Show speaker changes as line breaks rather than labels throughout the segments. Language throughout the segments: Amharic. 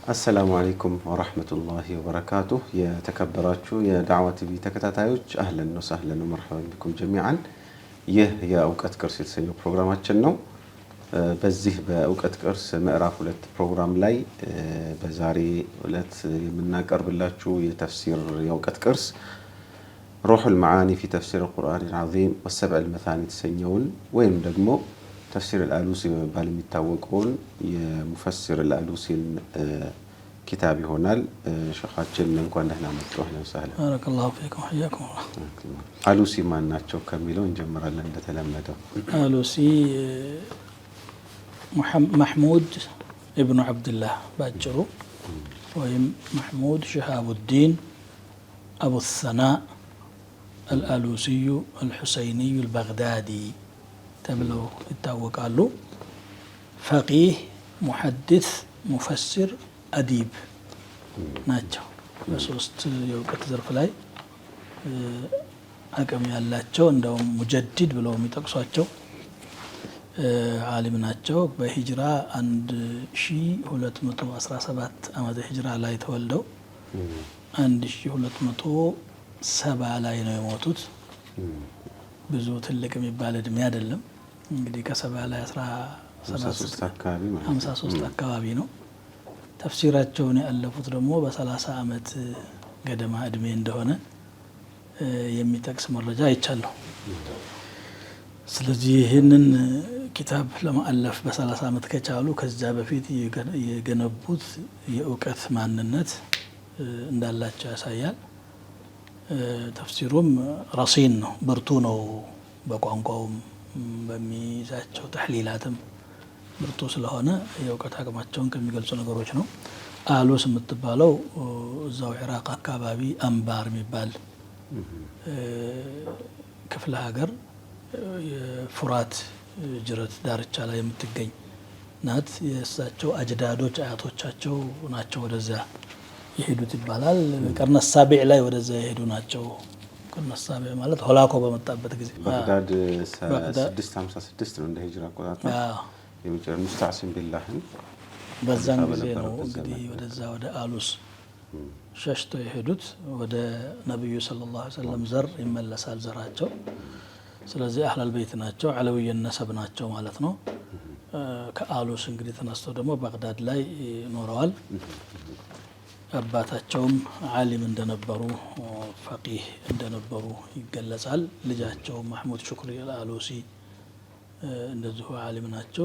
السلام عليكم ورحمة الله وبركاته. يا تكبراتشو يا دعوة بي تكتاتايوش أهلا وسهلا ومرحبا بكم جميعا. يا أوقات كرس يتسنيو بروغراماتشن نو بزيه بأوقات كرس مقراف ولت بروغرام لاي بزاري ولت منا قرب اللاتشو يتفسير يا أوقات كرس روح المعاني في تفسير القرآن العظيم والسبع المثاني تسنيون وين دقمو تفسير الألوسي بالي متاوقون يمفسر الألوسي كتابي هنا شيخاتنا እንኳን ደህና መጡ አህለን ወሰህለን
بارك الله فيكم وحياكم الله
አሉሲ ማን ናቸው ከሚለው እንጀምራለን እንደተለመደው
አሉሲ محمود ابن عبد الله باجሩ ወይም محمود شهاب الدين أبو الثناء الألوسي الحسيني البغدادي تبلو ይታወቃሉ فقيه محدث مفسر أديب ናቸው በሶስት የውቀት ዘርፍ ላይ አቅም ያላቸው እንደውም ሙጀዲድ ብለው የሚጠቅሷቸው ዓሊም ናቸው። በሂጅራ 1217 ዓመተ ሂጅራ ላይ ተወልደው 1270 ላይ ነው የሞቱት። ብዙ ትልቅ የሚባል እድሜ አይደለም። እንግዲህ ከ70 ላይ 53 አካባቢ ነው። ተፍሲራቸውን ያለፉት ደግሞ በ30 ዓመት ገደማ እድሜ እንደሆነ የሚጠቅስ መረጃ አይቻለሁ። ስለዚህ ይህንን ኪታብ ለማአለፍ በ30 ዓመት ከቻሉ ከዛ በፊት የገነቡት የእውቀት ማንነት እንዳላቸው ያሳያል። ተፍሲሩም ረሲን ነው፣ ብርቱ ነው። በቋንቋውም በሚይዛቸው ተሕሊላትም ብርቱ ስለሆነ የእውቀት አቅማቸውን ከሚገልጹ ነገሮች ነው። አሉስ የምትባለው እዛው ኢራቅ አካባቢ አንባር የሚባል ክፍለ ሀገር የፉራት ጅረት ዳርቻ ላይ የምትገኝ ናት። የእሳቸው አጅዳዶች አያቶቻቸው ናቸው ወደዚያ የሄዱት ይባላል። ቀርነ ሳቢዕ ላይ ወደዚያ የሄዱ ናቸው። ቀርነ ሳቢዕ ማለት ሆላኮ በመጣበት ጊዜ
ባግዳድ 656 ነው እንደ ሂጅራ አቆጣጠር የመጨረሻ ሙስተዕሲም ቢላህን
በዛን ጊዜ ነው እንግዲህ ወደዛ ወደ አሉስ ሸሽተው የሄዱት። ወደ ነብዩ ሰለላሁ ዐለይሂ ወሰለም ዘር ይመለሳል ዘራቸው። ስለዚህ አህለል ቤት ናቸው፣ ዓለውይ ነሰብ ናቸው ማለት ነው። ከአሉስ እንግዲህ ተነስተው ደግሞ ባግዳድ ላይ ኖረዋል። አባታቸውም ዓሊም እንደነበሩ ፈቂህ እንደነበሩ ይገለጻል። ልጃቸው محمود شكري الألوسي እንደዚሁ ዓሊም ናቸው።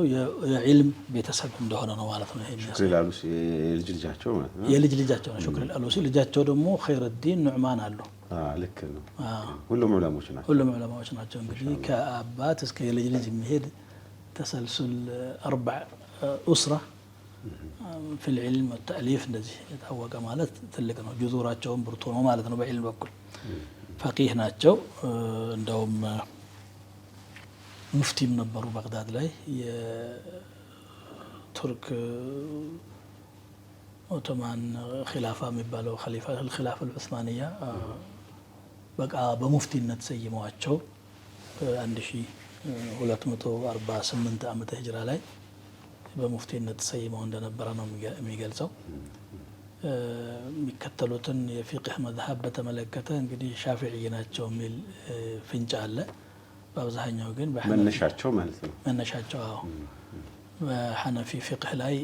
የዒልም ቤተሰብ እንደሆነ ነው ማለት ነው። ይሄ
شكري الألوسي የልጅ ልጃቸው ማለት ነው።
የልጅ ልጃቸው ነው شكري الألوسي። ልጃቸው ደግሞ ኸይረዲን ኑዕማን አሉ።
ልክ ነው። ሁሉም ዑለማዎች ናቸው።
እንግዲህ ከአባት እስከ የልጅ ልጅ የሚሄድ ተሰልሱል 4 أسرة في العلم والتأليف እንደዚህ የታወቀ ማለት ትልቅ ነው። ጁዙራቸውን ብርቱ ነው ማለት ነው። በዒልም በኩል ፈቂህ ናቸው። እንደውም ሙፍቲም ነበሩ ባግዳድ ላይ። የቱርክ ኦቶማን ኺላፋ የሚባለው ኸሊፋ الخلافة العثمانية በቃ በሙፍቲነት ሰይመዋቸው 1248 ዓመተ ሂጅራ ላይ በሙፍቲነት ሰይመው እንደነበረ ነው የሚገልጸው። የሚከተሉትን የፊቅህ መዝሀብ በተመለከተ እንግዲህ ሻፊዒ ናቸው የሚል ፍንጭ አለ። በአብዛኛው ግን
መነሻቸው ማለት ነው
መነሻቸው በሐነፊ ፊቅህ ላይ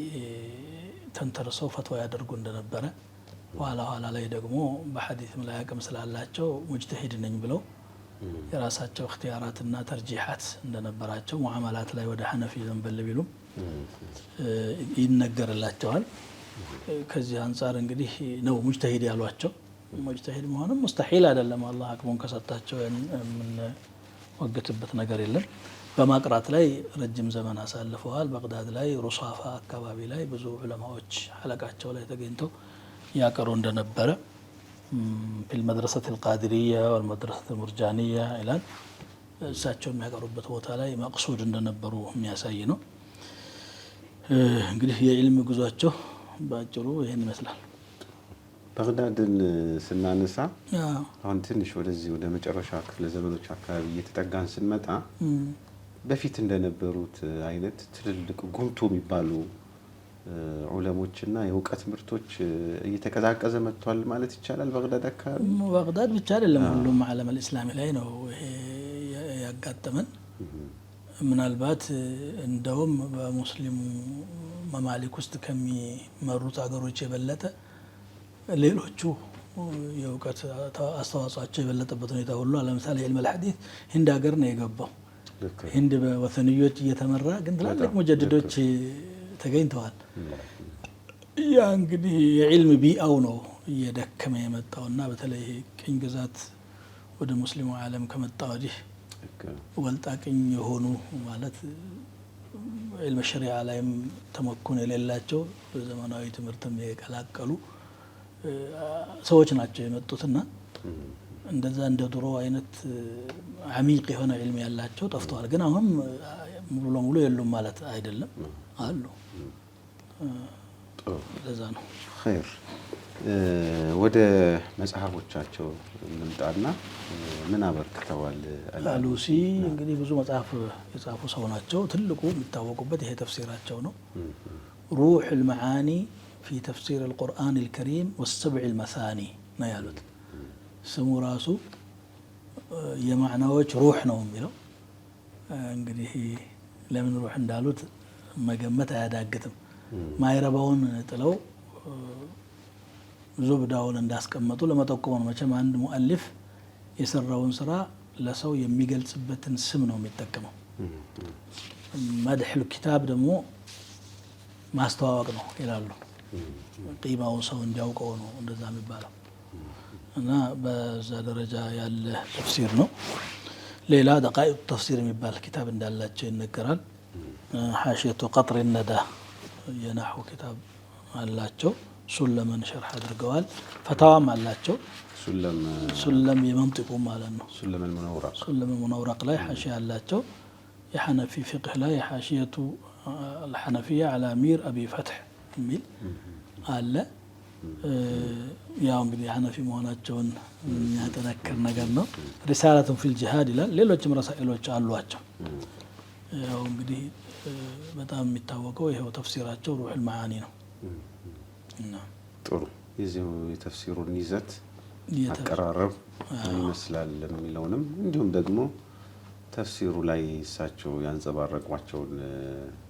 ተንተርሰው ፈትዋ ያደርጉ እንደነበረ፣ ኋላ ላይ ደግሞ በሐዲስም ላይ አቅም ስላላቸው ሙጅተሂድ ነኝ ብለው የራሳቸው እክትያራትና ተርጂሓት እንደነበራቸው ሙዓመላት ላይ ወደ ሐነፊ ዘንበል ቢሉም ይነገርላቸዋል። ከዚህ አንጻር እንግዲህ ነው ሙጅተሂድ ያሏቸው። ሙጅተሂድ መሆንም ሙስተሒል አይደለም። አላህ አቅሙን ከሰጣቸው ወግትበት ነገር የለም። በማቅራት ላይ ረጅም ዘመን አሳልፈዋል። ባግዳድ ላይ ሩሳፋ አካባቢ ላይ ብዙ ዑለማዎች ሐለቃቸው ላይ ተገኝተው ያቀሩ እንደነበረ في المدرسة القادرية والمدرسة المرجانية إلى እሳቸው የሚያቀሩበት ቦታ ላይ መቅሱድ እንደነበሩ የሚያሳይ ነው። እንግዲህ የዕልም ጉዟቸው ባጭሩ ይሄን ይመስላል።
ባግዳድን ስናነሳ አሁን ትንሽ ወደዚህ ወደ መጨረሻ ክፍለ ዘመኖች አካባቢ እየተጠጋን ስንመጣ በፊት እንደነበሩት አይነት ትልልቅ ጉምቱ የሚባሉ ዑለሞችና የእውቀት ምርቶች እየተቀዛቀዘ መጥቷል ማለት ይቻላል። በግዳድ አካባቢ
በግዳድ ብቻ አይደለም ሁሉም ዓለም الإسلامي ላይ ነው ይሄ ያጋጠመን። ምናልባት እንደውም በሙስሊሙ መማሊክ ውስጥ ከሚመሩት ሀገሮች የበለጠ ሌሎቹ የእውቀት አስተዋጽኦአቸው የበለጠበት ሁኔታ ሁሉ ለምሳሌ ኢልም الحديث ህንድ ሀገር ነው የገባው። ህንድ በወሰንዮች እየተመራ ግን ትላልቅ ሙጀድዶች ተገኝተዋል። ያ እንግዲህ የዕልም ቢአው ነው እየደከመ የመጣውና በተለይ ቅኝ ግዛት ወደ ሙስሊሙ ዓለም ከመጣ ወዲህ ወልጣ ቅኝ የሆኑ ማለት ዕልም ሸሪዓ ላይም ተመኩን የሌላቸው በዘመናዊ ትምህርትም የቀላቀሉ ሰዎች ናቸው የመጡትና እንደዛ እንደ ድሮ አይነት አሚቅ የሆነ ዕልም ያላቸው ጠፍተዋል። ግን አሁን ሙሉ ለሙሉ የሉም ማለት አይደለም፣ አሉ። ለዛ ነው
ኸይር። ወደ መጽሐፎቻቸው እንምጣና ምን አበርክተዋል?
አሉሲ እንግዲህ ብዙ መጽሐፍ የጻፉ ሰው ናቸው። ትልቁ የሚታወቁበት ይሄ ተፍሲራቸው ነው። ሩህ المعاني في تفسير القرآن الكريم والسبع المثاني ነው ያሉት። ስሙ ራሱ የማዕናዎች ሩህ ነው የሚለው። እንግዲህ ለምን ሩህ እንዳሉት መገመት አያዳግትም። ማይረባውን ጥለው ዙብዳውን እንዳስቀመጡ ለመጠቆም ነው። መቼም አንድ ሙአሊፍ የሰራውን ስራ ለሰው የሚገልጽበትን ስም ነው የሚጠቀመው። መድሕል ኪታብ ደግሞ ማስተዋወቅ ነው ይላሉ። ቂማውን ሰው እንዲያውቀው ነው እንደዛ የሚባለው እና በዛ ደረጃ ያለ ተፍሲር ነው። ሌላ ደቃኢቅ ተፍሲር የሚባል ኪታብ እንዳላቸው ይነገራል። ሐሽየቱ ቀጥር ነዳ የናሑ ኪታብ አላቸው። ሱለምን ሸርሕ አድርገዋል። ፈታዋም አላቸው። ሱለም የመንጢቁ ማለት ነው። ሱለም ሙነውረቅ ላይ ሐሽያ አላቸው። የሐነፊ ፊቅህ ላይ ሐሽየቱ አልሐነፊያ አላ ሚር አቢ ፈትሕ የሚል አለ። ያው እንግዲህ ሐነፊ መሆናቸውን የሚያጠነክር ነገር ነው። ሪሳለቱን ፊል ጂሃድ ይላል። ሌሎችም ረሳኢሎች አሏቸው። ያው እንግዲህ በጣም የሚታወቀው ይሄው ተፍሲራቸው ሩህ المعاني ነው።
ጥሩ። የዚሁ የተፍሲሩን ይዘት አቀራረብ ይመስላል የሚለውንም እንዲሁም ደግሞ ተፍሲሩ ላይ እሳቸው ያንጸባረቋቸውን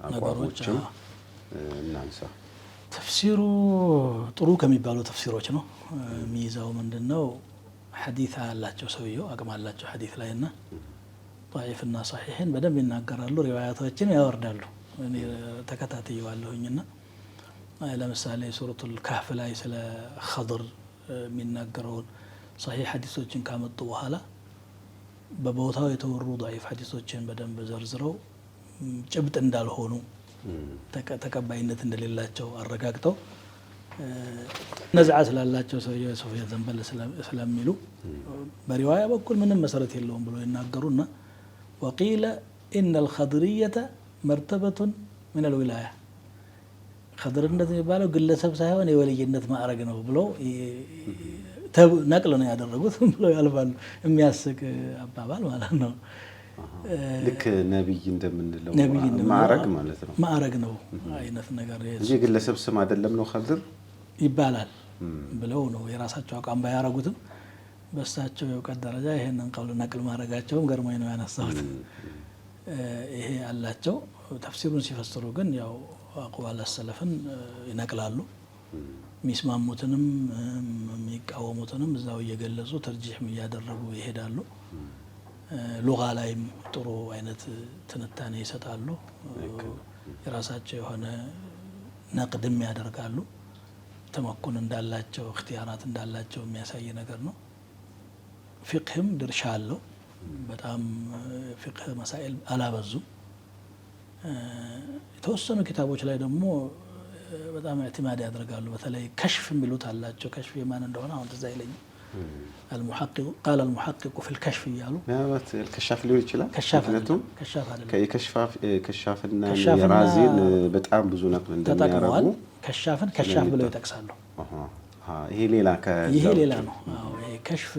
አቋሞችም እናንሳ። ተፍሲሩ ጥሩ ከሚባሉ ተፍሲሮች ነው። የሚይዛው ምንድነው? ሐዲስ አላቸው፣ ሰውየው አቅም አላቸው ሐዲስ ላይና ضعيفና صحيحን በደንብ ይናገራሉ። ሪዋያቶችን ያወርዳሉ። እኔ ተከታትየዋለሁኝና ለምሳሌ ሱረቱል ካህፍ ላይ ስለ ኸድር የሚናገረውን صحيح ሐዲሶችን ካመጡ በኋላ በቦታው የተወሩ ضعيف ሐዲሶችን በደንብ ዘርዝረው ጭብጥ እንዳልሆኑ ተቀባይነት እንደሌላቸው አረጋግጠው ነዝዓ ስላላቸው ሰውየው ሶፊያ ዘንበል ስለሚሉ በሪዋያ በኩል ምንም መሰረት የለውም ብለው ይናገሩና وقيل إن الخضرية مرتبة من الولاية خضرነት የሚባለው ግለሰብ ሳይሆን የወልይነት ማዕረግ ነው ብለው ነቅል ነው ያደረጉት ብለው ያልፋሉ። የሚያስቅ አባባል ማለት ነው። ልክ ነብይ እንደምንለው ማዕረግ ማለት ነው።
ማዕረግ ነው አይነት ነገር
እንጂ ግለሰብ ስም አይደለም ነው ኸድር ይባላል
ብለው ነው የራሳቸው አቋም ባያረጉትም በሳቸው የእውቀት ደረጃ ይሄንን ቀውል ነቅል ማድረጋቸውም ገርሞኝ ነው ያነሳሁት። ይሄ አላቸው። ተፍሲሩን ሲፈስሩ ግን ያው አቅዋል ሰለፍን ይነቅላሉ። የሚስማሙትንም የሚቃወሙትንም እዛው እየገለጹ ተርጂህም እያደረጉ ይሄዳሉ። ሉጋ ላይም ጥሩ አይነት ትንታኔ ይሰጣሉ። የራሳቸው የሆነ ነቅድም ያደርጋሉ። ተመኩን እንዳላቸው እክትያራት እንዳላቸው የሚያሳይ ነገር ነው። ፊቅህም ድርሻ አለው። በጣም ፊቅህ መሳኤል አላበዙም። የተወሰኑ ኪታቦች ላይ ደግሞ በጣም ኢዕቲማድ ያደርጋሉ። በተለይ ከሽፍ የሚሉት አላቸው። ከሽፍ የማን እንደሆነ አሁን ትዝ አይለኝም። المحقق قال المحقق في الكشف እያሉ
الكشاف ሊሆን ይችላል።
ምክንያቱም
ከሽፋፍና የራዚን በጣም ብዙ ነጥብ እንደሚያረጉ
ከሻፍን ከሻፍ ብለው ይጠቅሳሉ።
ይሄ ሌላ ነው። ይሄ ከሽፍ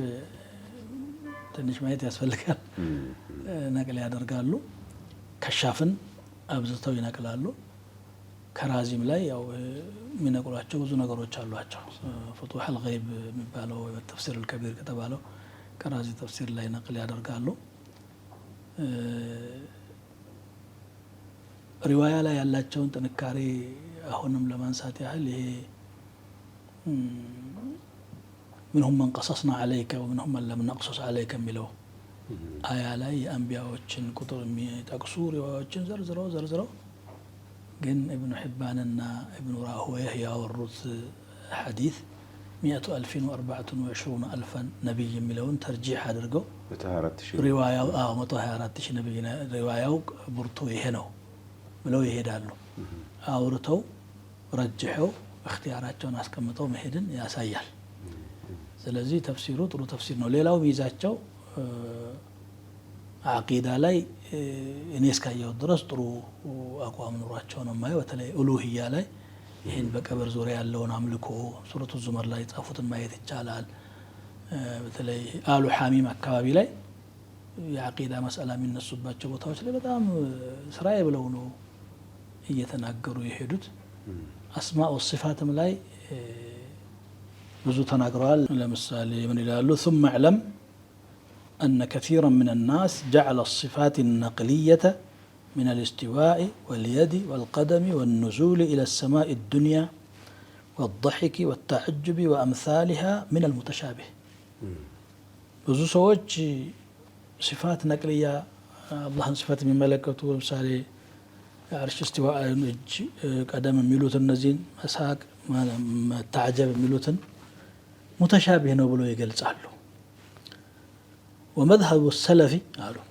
ትንሽ ማየት ያስፈልጋል። ነቅል ያደርጋሉ። ከሻፍን አብዝተው ይነቅላሉ።
ከራዚም ላይ ያው የሚነግሯቸው ብዙ ነገሮች አሏቸው። ፍቱህ አልገይብ የሚባለው ተፍሲር አልከቢር ከተባለው ከራዚ ተፍሲር ላይ ነቅል ያደርጋሉ። ሪዋያ ላይ ያላቸውን ጥንካሬ አሁንም ለማንሳት ያህል ይሄ ምንሁም መን ቀሰስና ዐለይከ ወምንሁም መን ለም ነቅሱስ ዐለይከ የሚለው አያ ላይ የአንቢያዎችን ቁጥር የሚጠቅሱ ሪዋያዎችን ዘርዝረው ግን ኢብኑ ሒባንና ኢብኑ ራህወይህ ያወሩት ሐዲስ 124,000 ነቢይ የሚለውን ተርጂሕ አድርገው ሪዋያው 124,000 ነቢይ ሪዋያው ብርቱ ይሄ ነው ብለው ይሄዳሉ። አውርተው ረጅሐው እክትያራቸውን አስቀምጠው መሄድን ያሳያል። ስለዚህ ተፍሲሩ ጥሩ ተፍሲር ነው። ሌላው ሚዛቸው አቂዳ ላይ እኔ እስካየሁት ድረስ ጥሩ አቋም ኑሯቸው ነው የማየው። በተለይ ኡሉሂያ ላይ ይህን በቀብር ዙሪያ ያለውን አምልኮ ሱረቱ ዙመር ላይ ጻፉትን ማየት ይቻላል። በተለይ አሉ ሐሚም አካባቢ ላይ የአቂዳ መስአላ የሚነሱባቸው ቦታዎች ላይ በጣም ስራዬ ብለው ነው እየተናገሩ የሄዱት። አስማኡ ሲፋትም ላይ ብዙ ተናግረዋል። ለምሳሌ ምን ይላሉ? ثم اعلم أن كثيرا من الناس جعل الصفات النقلية من الاستواء واليد والقدم والنزول إلى السماء الدنيا والضحك والتعجب وأمثالها من المتشابه. ብዙ ሰዎች صفات نقلية አላህን صفات የሚመለከቱ ለምሳሌ አርሽ استواء እጅ ቀደም የሚሉት እነዚህን መሳቅ መታጀብ የሚሉትን ሙተሻቢህ ነው ብሎ ይገልጻሉ። ومذهب السلف قالوا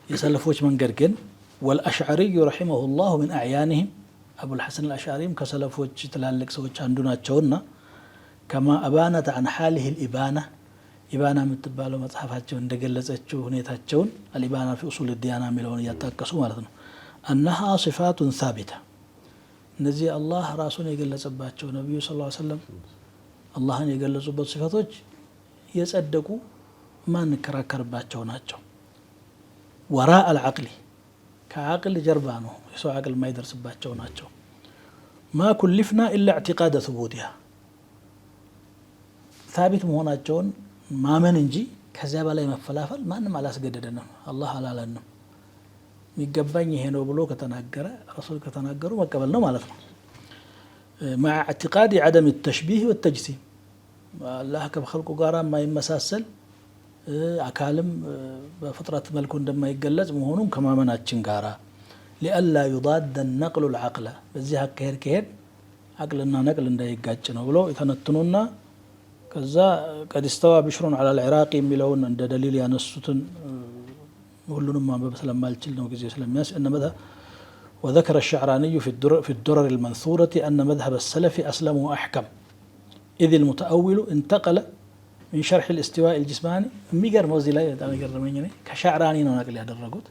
የሰለፎች መንገድ ግን والأشعري رحمه الله من أعيانهم أبو الحسن الأشعري ከሰለፎች ትላልቅ ሰዎች አንዱ ናቸውና كما أبانت عن حاله الإبانة ኢባና የምትባለው መጽሐፋቸው እንደገለጸችው ሁኔታቸውን الإبانة في أصول الديانة የሚለውን እያጣቀሱ ማለት ነው። أنها صفات ثابتة እነዚህ አላህ ራሱን የገለጸባቸው ነብዩ ሰለላሁ ዐለይሂ ወሰለም አላህን የገለጹበት ሲፋቶች የጸደቁ ማን ከራከርባቸው ናቸው። ወራء العقل ከአቅል ጀርባ ነው፣ የሰው አቅል የማይደርስባቸው ናቸው። ما كلفنا إلا اعتقاد ثبوتها ثابت መሆናቸውን ማመን እንጂ ከዚያ በላይ መፈላፈል ማንም አላስገደደንም። አላህ አላለንም። የሚገባኝ ይሄ ነው ብሎ ከተናገረ ረሱል ከተናገሩ መቀበል ነው ማለት ነው። مع اعتقاد عدم التشبيه والتجسيم الله ከخلቁ ጋር የማይመሳሰል አካልም በፍጥረት መልኩ እንደማይገለጽ መሆኑን ከማመናችን ጋራ لئلا يضاد النقل العقل በዚህ አካሄድ ከሄድ አቅልና ነቅል እንዳይጋጭ ነው ብሎ የተነትኑና ከዛ قد استوى بشر على العراق የሚለውን እንደ ደሊል ያነሱትን ሁሉንም ማንበብ ስለማልችል ነው ጊዜ ስለሚያስ ان مذهب وذكر الشعراني في الدرر المنثورة أن مذهب السلف أسلم وأحكم إذ المتأول انتقل من شرح الاستواء الجسماني ميجر موزي لا يتعلم كشعراني نقل هذا الرجل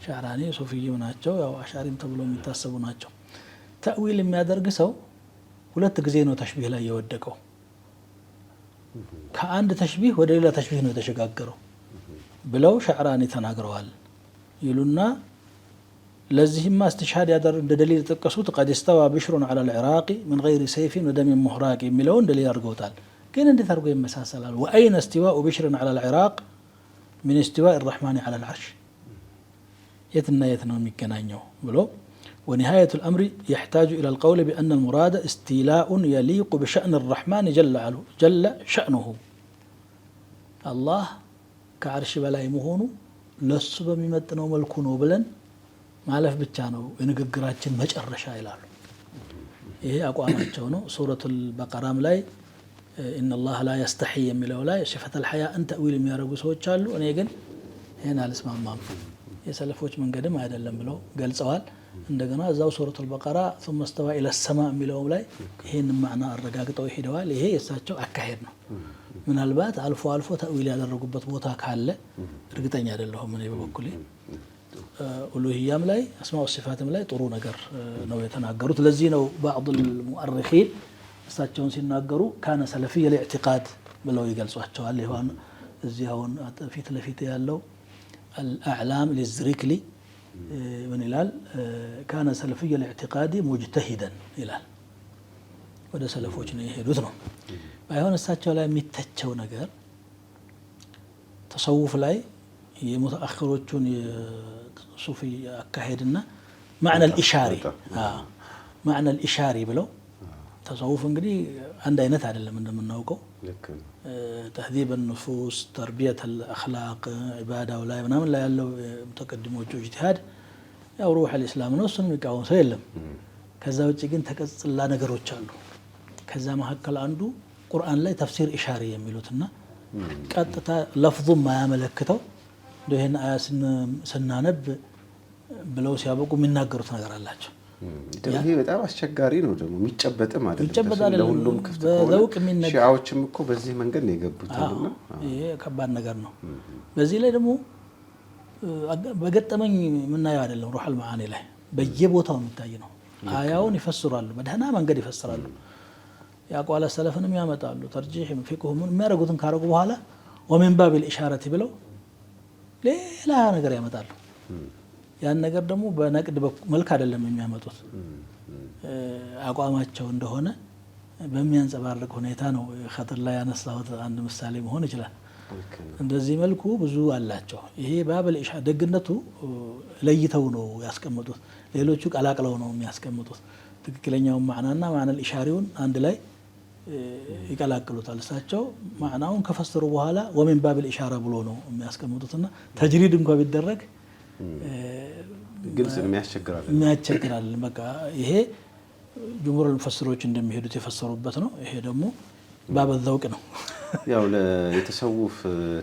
شعراني صوفي مناجو أو أشعري متبلو متاسب مناجو تأويل ما درجسوا ولا تجزينه تشبيه لا يودكوا كأند تشبيه ودليل تشبيه نتشجعكروا بلو شعراني تناقروال يلونا لازم ما استشهاد يقدر دليل تقصوت قد استوى بشر على العراق من غير سيف ودم محراق ملون دليل أرجوتال كين عندي ترجو مساسل وأين استواء بشر على العراق من استواء الرحمن على العرش يتنا ميكنانيو بلو ونهاية الأمر يحتاج إلى القول بأن المراد استيلاء يليق بشأن الرحمن جل شأنه الله كعرش بلاي مهونو لسه بميمتنو ملكونو بلن ማለፍ ብቻ ነው የንግግራችን መጨረሻ ይላሉ። ይሄ አቋማቸው ነው። ሱረቱል በቀራም ላይ ان الله لا يستحي የሚለው ላይ صفة الحياء እንተ ተእዊል የሚያደርጉ ሰዎች አሉ። እኔ ግን ይሄን አልስማማም የሰለፎች መንገድም አይደለም ብለው ገልጸዋል። እንደገና እዛው ሱረቱል በቀራ ثم استوى الى السماء የሚለው ላይ ይሄን ማዕና አረጋግጠው ሄደዋል። ይሄ የእሳቸው አካሄድ ነው። ምናልባት አልፎ አልፎ ተእዊል ያደረጉበት ቦታ ካለ እርግጠኛ አይደለሁም እኔ በበኩሌ። ኡሉሂያም ላይ አስማኡ ሲፋትም ላይ ጥሩ ነገር ነው የተናገሩት። ለዚህ ነው بعض المؤرخين እሳቸውን ሲናገሩ ካነ ሰለፊይ الاعتقاد ብለው ይገልጿቸዋል። ይሁን እዚያውን ፊት ለፊት ያለው الأعلام للزريكلي ምን ይላል? ካነ ሰለፊይ الإعتقاد مجتهدا ይላል። ወደ ሰለፎች ነው የሄዱት ነው። ባይሆን እሳቸው ላይ የሚተቸው ነገር ተሰውፍ ላይ የሙተአኺሮቹን የሱፊ አካሄድና ማዕና الإشاري ብለው ተሰውፍ እንግዲህ አንድ አይነት አይደለም እንደምናውቀው ተህዚብ النفوس ተርቢየት الأخلاق ኢባዳው ላይ ምናምን ላይ ያለው ሙተቀድሞቹ ኢጅቲሃድ ያው ሩህ الإسلام ነው። እሱን የሚቃወም ሰው የለም። ከዛ ውጭ ግን ተቀጽላ ነገሮች አሉ። ከዛ መካከል አንዱ ቁርአን ላይ ተፍሲር ኢሻሪ የሚሉትና ቀጥታ ለፍዙ ማያመለክተው ይሄን አያ ስናነብ ብለው ሲያበቁ የሚናገሩት ነገር አላቸው።
ይሄ በጣም አስቸጋሪ ነው። ደግሞ የሚጨበጥም
የሚጨበጥ
አይደለም።
አይደለም።
ለሁሉም ክፍት
በዘውቅ
ከሆነ
የሚነገር
ሺዓዎችም እኮ በዚህ መንገድ ነው የገቡትና
ይሄ ከባድ ነገር ነው። በዚህ ላይ ደግሞ በገጠመኝ የምናየው አይደለም። ሩሐል መዓኒ ላይ በየቦታው የሚታይ ነው። አያውን ይፈስራሉ፣ በደህና መንገድ ይፈስራሉ። የአቋለ ሰለፍንም ያመጣሉ። ተርጂህ ፊቅሁ ምን የሚያደርጉትን ካረጉ በኋላ ወሚን ባቢል ኢሻረቲ ብለው ሌላ ነገር ያመጣሉ። ያን ነገር ደግሞ በነቅድ መልክ አይደለም የሚያመጡት፣ አቋማቸው እንደሆነ በሚያንጸባርቅ ሁኔታ ነው። ኸጥር ላይ ያነሳሁት አንድ ምሳሌ መሆን ይችላል። እንደዚህ መልኩ ብዙ አላቸው። ይሄ ባብል ኢሻ ደግነቱ ለይተው ነው ያስቀምጡት። ሌሎቹ ቀላቅለው ነው የሚያስቀምጡት። ትክክለኛውን ማዕናና ማዕና ኢሻሪውን አንድ ላይ ይቀላቅሉታል። እሳቸው ማዕናውን ከፈሰሩ በኋላ ወሚን ባብል ኢሻራ ብሎ ነው የሚያስቀምጡትና ተጅሪድ እንኳን ቢደረግ
ግልጽ
የሚያስቸግራል። በቃ ይሄ ጅምሁር ሙፈሲሮች እንደሚሄዱት የፈሰሩበት ነው። ይሄ ደግሞ ባበ ዘውቅ ነው።
ያው ለተሰውፍ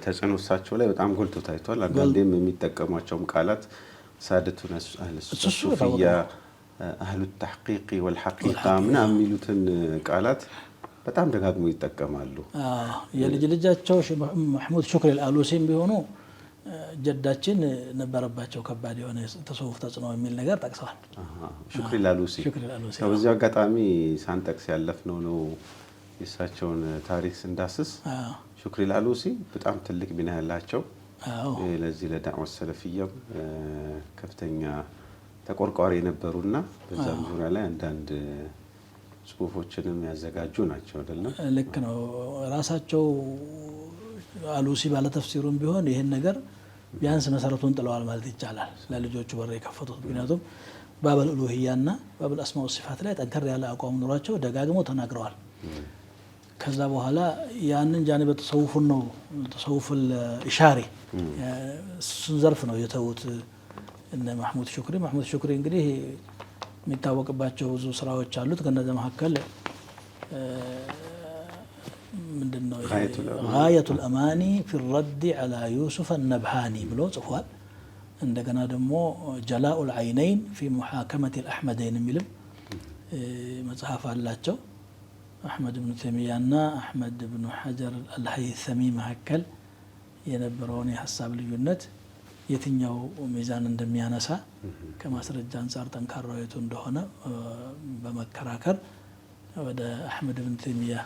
ተጽዕኖ እሳቸው ላይ በጣም ጎልቶ ታይቷል። አንዳንዴም የሚጠቀሟቸውም ቃላት ሳደቱን ሱፊያ አህሉ ተሕቂቅ ወልሐቂቃ ምናምን የሚሉትን ቃላት በጣም ደጋግሞ ይጠቀማሉ።
የልጅ ልጃቸው መሐሙድ ሹክሪ አልአሉሲም ቢሆኑ ጀዳችን ነበረባቸው ከባድ የሆነ ተሰውፍ ተጽዕኖ የሚል ነገር ጠቅሰዋል።
ሹክሪ አልአሉሲ በዚህ አጋጣሚ ሳንጠቅስ ያለፍነው ነው። የእሳቸውን ታሪክ ስንዳስስ ሹክሪ አልአሉሲ በጣም ትልቅ ሚና ያላቸው ለዚህ ለዳዕዋ ሰለፊያም ከፍተኛ ተቆርቋሪ የነበሩና በዛም ዙሪያ ላይ አንዳንድ ጽሁፎችንም ያዘጋጁ ናቸው አይደለም?
ልክ ነው። ራሳቸው አሉሲ ባለተፍሲሩም ቢሆን ይሄን ነገር ቢያንስ መሰረቱን ጥለዋል ማለት ይቻላል። ለልጆቹ በር የከፈቱት ምክንያቱም ባበል ኡሉሂያና ባበል አስማ ወሲፋት ላይ ጠንከር ያለ አቋም ኑሯቸው ደጋግመው ተናግረዋል። ከዛ በኋላ ያንን ጃኒበ ተሰውፉን ነው ተሰውፉል ኢሻሪ እሱን ዘርፍ ነው የተውት እነ መሐሙድ ሹክሪ እንግዲህ የሚታወቅባቸው ብዙ ስራዎች አሉት። ከነዛ መካከል ምንድነው ጋየቱል አማኒ ፊ ረድ ዐላ ዩሱፍ አልነብሃኒ ብሎ ጽፏል። እንደገና ደግሞ ጀላኡል ዐይነይን ፊ ሙሐከመቲል አሕመደይን የሚልም መጽሐፍ አላቸው። አሕመድ ብኑ ተይሚያና አሕመድ ብኑ ሐጀር አልሀይሰሚ መካከል የነበረውን የሀሳብ ልዩነት የትኛው ሚዛን እንደሚያነሳ ከማስረጃ አንጻር ጠንካራው የቱ እንደሆነ በመከራከር ወደ አሕመድ ብን ተይሚያ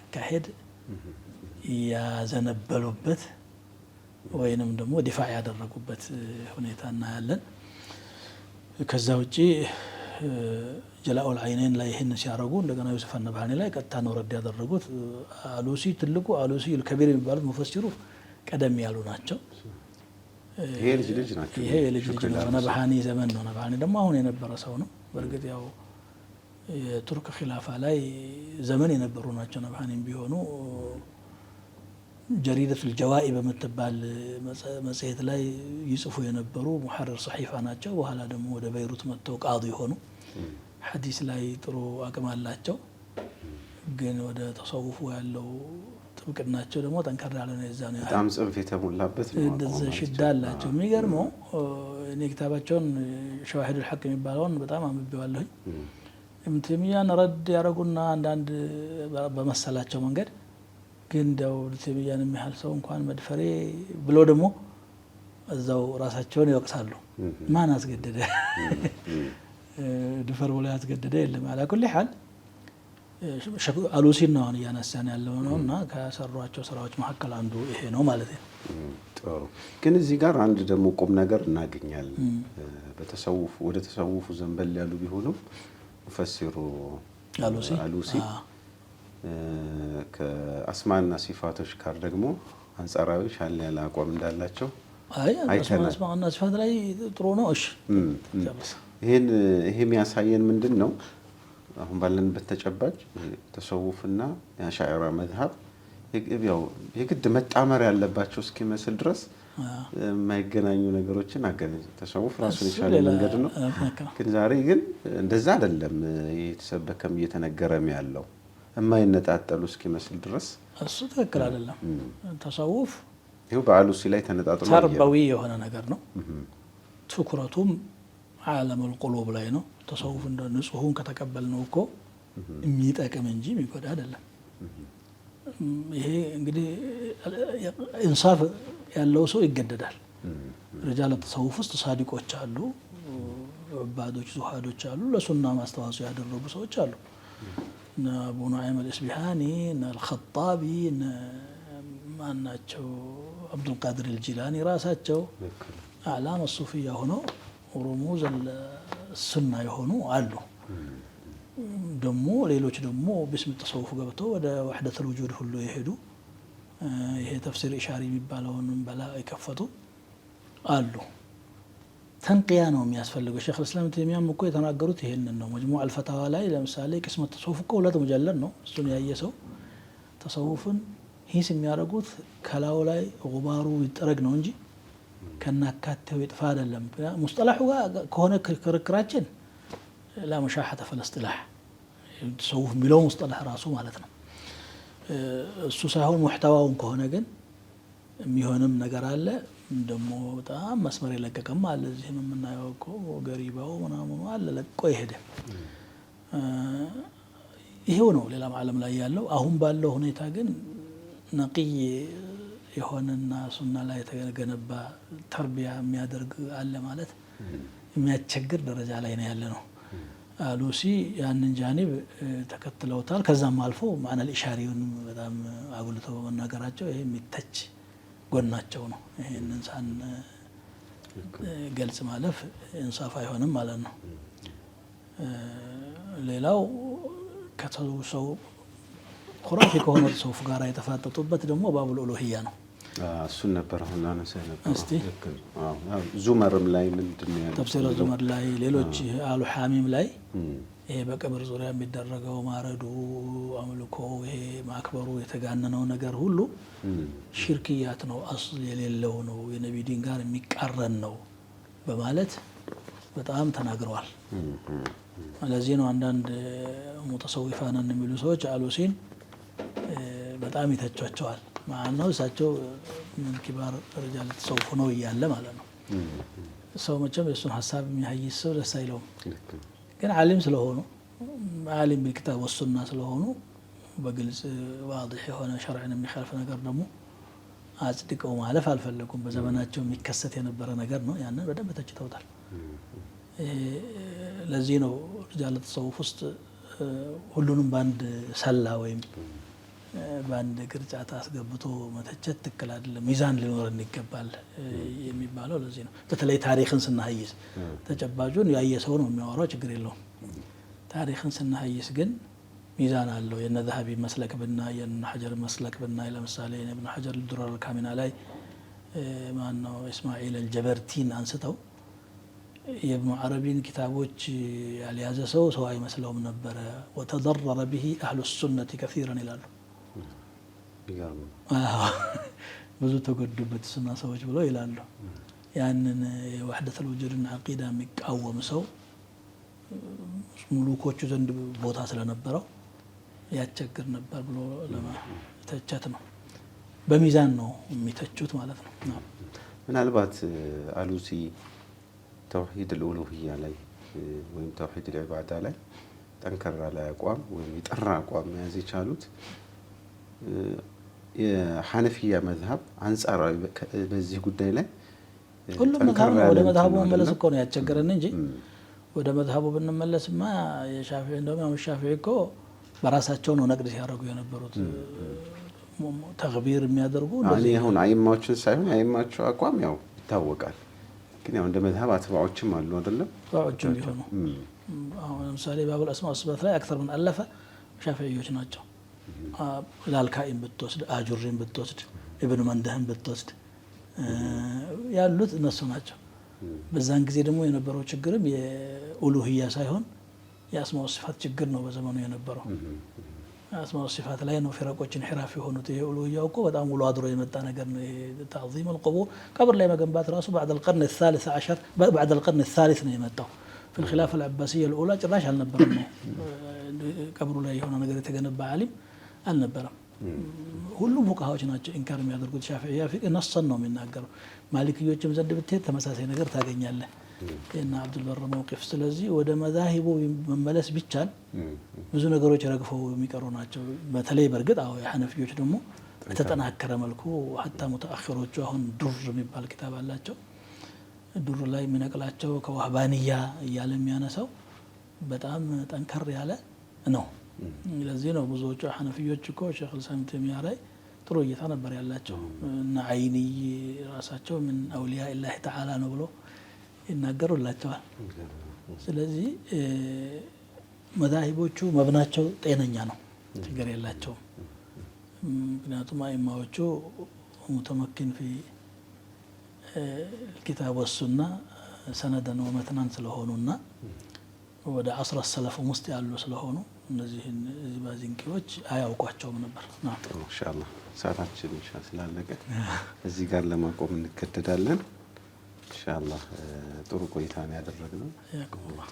አካሄድ ያዘነበሉበት ወይንም ደግሞ ዲፋዕ ያደረጉበት ሁኔታ እናያለን። ከዛ ውጪ ጀላኡል ዐይነይን ላይ ይህን ሲያደርጉ እንደገና ዩሱፍ አልነብሃኒ ላይ ቀጥታ ነው ረድ ያደረጉት። አሉሲ ትልቁ አሉሲ አልከቢር የሚባሉት ሙፈሲሩ ቀደም ያሉ ናቸው።
ይሄ ልጅ ናቸው።
ይሄ ልጅ ነው። ነብሃኒ ዘመን ነው። ነብሃኒ ደግሞ አሁን የነበረ ሰው ነው። በእርግጥ ያው የቱርክ ኺላፋ ላይ ዘመን የነበሩ ናቸው። ነብሃኒም ቢሆኑ ጀሪደቱል ጀዋኢ በምትባል መጽሔት ላይ ይጽፉ የነበሩ ሙሐረር ሰሒፋ ናቸው። በኋላ ደግሞ ወደ በይሩት መጥተው ቃዲ ሆኑ። ሐዲስ ላይ ጥሩ አቅም አላቸው። ግን ወደ ተሰውፉ ያለው ጥብቅናቸው ደግሞ ጠንከር ያለ ነው። የዛ ነው
በጣም ጽንፍ የተሞላበት ነው።
እንደዛ ሽዳ አላቸው። የሚገርመው እኔ ክታባቸውን ሸዋሂዱል ሐቅ የሚባለውን በጣም አንብቤዋለሁኝ። ኢብኑ ተይሚያን ረድ ያደረጉና አንዳንድ በመሰላቸው መንገድ ግን እንደው ተይሚያን የሚያህል ሰው እንኳን መድፈሬ ብሎ ደግሞ እዛው ራሳቸውን ይወቅሳሉ። ማን አስገደደ? ድፈር ብሎ ያስገደደ የለም። አላ ኩሊ ሐል አሉሲን ነው እያነሳን ያለው ነውና ከሰሯቸው ስራዎች መካከል አንዱ ይሄ ነው ማለት ነው።
ጥሩ። ግን እዚህ ጋር አንድ ደግሞ ቁም ነገር እናገኛለን። በተሰውፉ ወደ ተሰውፉ ዘንበል ያሉ ቢሆንም ሙፈሲሩ አሉሲ ከአስማና ሲፋቶች ጋር ደግሞ አንጻራዊ ሻል ያለ አቋም እንዳላቸው አይተናል።
አስማና ሲፋት ላይ ጥሩ ነው። እሺ
ይሄ የሚያሳየን ምንድን ነው? አሁን ባለንበት ተጨባጭ ተሰውፍና የአሻዕራ መዝሀብ የግድ መጣመር ያለባቸው እስኪመስል ድረስ የማይገናኙ ነገሮችን አገናኝ። ተሰውፍ ራሱን የቻለ መንገድ ነው። ግን ዛሬ ግን እንደዛ አይደለም እየተሰበከም እየተነገረም ያለው የማይነጣጠሉ እስኪመስል ድረስ
እሱ ትክክል አይደለም። ተሰውፍ
ይኸው በአሉሲ ላይ ተነጣጥሎ
ተርባዊ የሆነ ነገር ነው። ትኩረቱም ዓለሙል ቁሉብ ላይ ነው። ተሰውፍ እንደ ንጹሑን ከተቀበልነው እኮ የሚጠቅም እንጂ የሚጎዳ አይደለም። ይሄ እንግዲህ ኢንሳፍ ያለው ሰው ይገደዳል። ሪጃል ተሰውፍ ውስጥ ሳዲቆች አሉ፣ ዑባዶች፣ ዙሃዶች አሉ፣ ለሱና ማስተዋጽኦ ያደረጉ ሰዎች አሉ። እነ አቡ ኑዐይም አልእስቢሃኒ፣ እነ አልኸጣቢ፣ እነ ማናቸው አብዱልቃድር አልጂላኒ ራሳቸው አዕላም ሱፊያ ሆነው ሩሙዝ ሱና የሆኑ አሉ። ደግሞ ሌሎች ደግሞ ቢስም ተሰውፍ ገብተው ወደ ወሕደቱል ውጁድ ሁሉ የሄዱ ይሄ ተፍሲር ኢሻሪ የሚባለውን በላ የከፈቱ አሉ። ተንቅያ ነው የሚያስፈልገው። ሼክ ልእስላም ተይሚያም እኮ የተናገሩት ይሄንን ነው። መጅሙዕ አልፈታዋ ላይ ለምሳሌ ቅስመት ተሰውፍ እኮ 2 ሙጀለድ ነው። እሱን ያየ ሰው ተሰውፍን ሂስ የሚያደርጉት ከላዩ ላይ ጉባሩ ይጠረግ ነው እንጂ ከናካቴው ይጥፋ አይደለም። ሙስጠላሑ ከሆነ ክርክራችን ላ መሻሐተ ፊልእስጢላህ ተሰውፍ የሚለው ሙስጠላህ ራሱ ማለት ነው። እሱ ሳይሆን ሙሕተዋውን ከሆነ ግን የሚሆንም ነገር አለ። ደግሞ በጣም መስመር የለቀቀም አለ። እዚህም የምናየው እኮ ገሪባው ምናምኑ አለ ለቆ ይሄደ። ይሄው ነው ሌላም ዓለም ላይ ያለው። አሁን ባለው ሁኔታ ግን ነቂይ የሆነና ሱና ላይ የተገነባ ተርቢያ የሚያደርግ አለ ማለት የሚያስቸግር ደረጃ ላይ ነው ያለ ነው። አሉሲ ያንን ጃኒብ ተከትለውታል። ከዛም አልፎ ማዕነል ኢሻሪውን በጣም አጉልተው በመናገራቸው ይሄ የሚተች ጎናቸው ነው። ይሄንን ሳን ገልጽ ማለፍ ኢንሳፍ አይሆንም ማለት ነው። ሌላው ከተሰው ኹራፊ ከሆነ ተሰውፍ ጋር የተፋጠጡበት ደግሞ ባቡል ኡሉሂያ ነው።
እሱን ነበር አሁን አነሳ ነበር። ዙመርም ላይ ምንድን ነው ያለው?
ተፍሲር ዙመር ላይ ሌሎች አሉ ሐሚም ላይ ይሄ በቀብር ዙሪያ የሚደረገው ማረዱ፣ አምልኮ፣ ይሄ ማክበሩ የተጋነነው ነገር ሁሉ ሽርክያት ነው፣ አስል የሌለው ነው፣ የነቢ ዲን ጋር የሚቃረን ነው በማለት በጣም ተናግረዋል። ለዚህ ነው አንዳንድ ሙተሰዊፋን የሚሉ ሰዎች አሉሲን በጣም ይተቿቸዋል። ማነው እሳቸው ምን ኪባር ሪጃል ተሰውፍ ነው እያለ ማለት ነው። ሰው መቼም የእሱን ሀሳብ የሚሀይስ ሰው ደስ አይለውም። ግን ዓሊም ስለሆኑ ዓሊም ቢልኪታብ ወሱና ስለሆኑ በግልጽ ዋድሕ የሆነ ሸርዕን የሚኸልፍ ነገር ደግሞ አጽድቀው ማለፍ አልፈለጉም። በዘመናቸው የሚከሰት የነበረ ነገር ነው። ያንን በደንብ ተችተውታል። ለዚህ ነው ሪጃል ተሰውፍ ውስጥ ሁሉንም በአንድ ሰላ ወይም በአንድ ቅርጫት አስገብቶ መተቸት ትክክል አይደለም። ሚዛን ሊኖረን ይገባል የሚባለው ለዚህ ነው። በተለይ ታሪክን ስናሀይስ ተጨባጩን ያየ ሰው ነው የሚያወራው፣ ችግር የለውም። ታሪክን ስናሀይስ ግን ሚዛን አለው። የነ ዘሀቢ መስለክ ብናይ፣ የነ ሐጀር መስለክ ብናይ፣ ለምሳሌ ኢብኑ ሐጀር ዱረር አልካሚና ላይ ማነው ኢስማዒል አልጀበርቲን አንስተው የኢብኑ ዓረቢን ኪታቦች ያልያዘ ሰው አይመስለውም ነበረ። ወተደረረ ብሂ አህሉ ሱነቲ ከሲረን ይላሉ። ብዙ ተጎዱበት ሱና ሰዎች ብለው ይላሉ። ያንን የወሕደቱል ውጁድን ዓቂዳ የሚቃወም ሰው ሙሉኮቹ ዘንድ ቦታ ስለነበረው ያስቸግር ነበር ብሎ ለመተቸት ነው። በሚዛን ነው የሚተቹት ማለት ነው።
ምናልባት አሉሲ ተውሂድ አልኡሉሂያ ላይ ወይም ተውሂድ አልዒባዳ ላይ ጠንከራ ላይ አቋም ወይም የጠራ አቋም መያዝ የቻሉት የሐነፊያ መዝሀብ አንጻራዊ በዚህ ጉዳይ ላይ
ሁሉም መዝሀብ ወደ መዝሀቡ መመለስ እኮ ነው ያስቸገረን እንጂ ወደ መዝሀቡ ብንመለስማ የሻፊዒ እንደውም ሻፊዒ እኮ በራሳቸው ነው ነቅድ ሲያደርጉ የነበሩት ተግቢር የሚያደርጉ
እንደዚህ አሁን አይማዎችን ሳይሆን አይማቸው አቋም ያው ይታወቃል ግን ያው እንደ መዝሀብ አትባዎችም አሉ አይደለም
ባዎችም ቢሆኑ አሁን ለምሳሌ ባቡል አስማእ ወሲፋት ላይ አክተር ምን አለፈ ሻፊዒዮች ናቸው ላልካኢን ብትወስድ አጁሪን ብትወስድ ኢብኑ መንደህን ብትወስድ ያሉት እነሱ ናቸው በዛን ጊዜ ደግሞ የነበረው ችግርም የኡሉሂያ ሳይሆን የአስማእ ወሲፋት ችግር ነው በዘመኑ የነበረው አስማእ ወሲፋት ላይ ነው ፍረቆች እንحراف የሆኑት የኡሉሂያው እኮ በጣም ውሎ አድሮ የመጣ ነገር ነው ተዕዚም القبور ቀብር ላይ መገንባት ራሱ بعد القرن الثالث عشر بعد القرن الثالث ነው የመጣው في الخلافة العباسية الأولى ጭራሽ አልነበረም ቀብሩ ላይ የሆነ ነገር የተገነባ ዓሊም አልነበረም ሁሉም ፉቃሃዎች ናቸው ኢንካር የሚያደርጉት ሻፊዒያ ፊቅ ነሰን ነው የሚናገሩ ማሊክዮችም ዘንድ ብትሄድ ተመሳሳይ ነገር ታገኛለህ እና አብዱል በር መውቂፍ ስለዚህ ወደ መዛሂቡ መመለስ ቢቻል ብዙ ነገሮች ረግፈው የሚቀሩ ናቸው በተለይ በርግጥ አው የሐነፊዮች ደግሞ በተጠናከረ መልኩ hatta ሙተአኺሮቹ አሁን ዱር የሚባል ኪታብ አላቸው ዱር ላይ የሚነቅላቸው ከዋህባንያ እያለ የሚያነሳው በጣም ጠንከር ያለ ነው ለዚህ ነው ብዙዎቹ ሐነፊዮች እኮ ሼኽ ኢብኑ ተይሚያ ላይ ጥሩ እይታ ነበር ያላቸው እና አይኒ ራሳቸው ምን አውሊያ ኢላሂ ተዓላ ነው ብሎ ይናገሩላቸዋል ስለዚህ መዛሂቦቹ መብናቸው ጤነኛ ነው ችግር የላቸውም ምክንያቱም አይማዎቹ ሙተመኪን في الكتاب والسنة سندا ومتنا ስለሆኑና ወደ 10 ሰለፍ ውስጥ ያሉ ስለሆኑ እነዚህን ባዚንኪዎች አያውቋቸውም ነበር
ኢንሻአላህ ሰዓታችን ስላለቀ እዚህ ጋር ለማቆም እንገደዳለን ኢንሻአላህ ጥሩ ቆይታ ነው ያደረግነው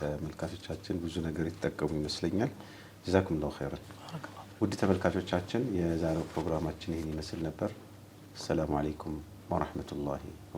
ተመልካቾቻችን ብዙ ነገር ይተጠቀሙ ይመስለኛል ጀዛኩሙላሁ ኸይራን ውድ ተመልካቾቻችን የዛሬው ፕሮግራማችን ይሄን ይመስል ነበር ሰላም አለይኩም ወራህመቱላሂ ወበረካቱሁ